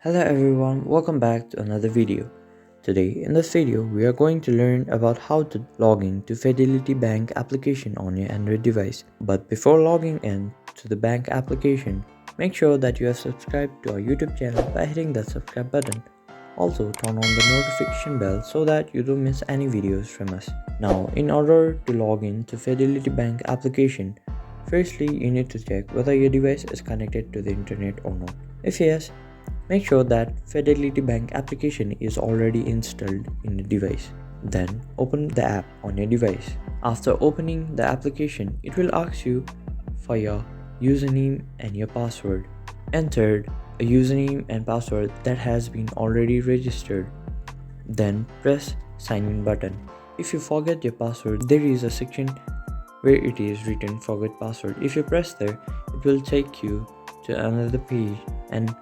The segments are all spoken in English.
Hello everyone, welcome back to another video. Today in this video we are going to learn about how to log in to Fidelity Bank application on your Android device. But before logging in to the bank application, make sure that you have subscribed to our YouTube channel by hitting that subscribe button. Also turn on the notification bell so that you don't miss any videos from us. Now in order to log in to Fidelity Bank application, firstly you need to check whether your device is connected to the internet or not. If yes, make sure that Fidelity Bank application is already installed in the device. Then open the app on your device. After opening the application, it will ask you for your username and your password. Enter a username and password that has been already registered. Then press sign in button. If you forget your password, there is a section where it is written forget password. If you press there, it will take you to another page and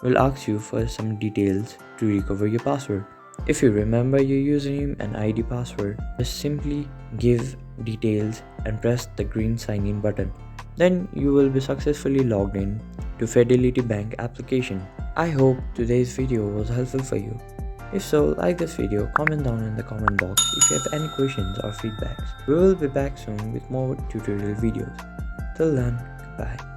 will ask you for some details to recover your password. If you remember your username and ID password, just simply give details and press the green sign in button. Then you will be successfully logged in to Fidelity Bank application. I hope today's video was helpful for you. If so, like this video, comment down in the comment box if you have any questions or feedbacks. We will be back soon with more tutorial videos. Till then, goodbye.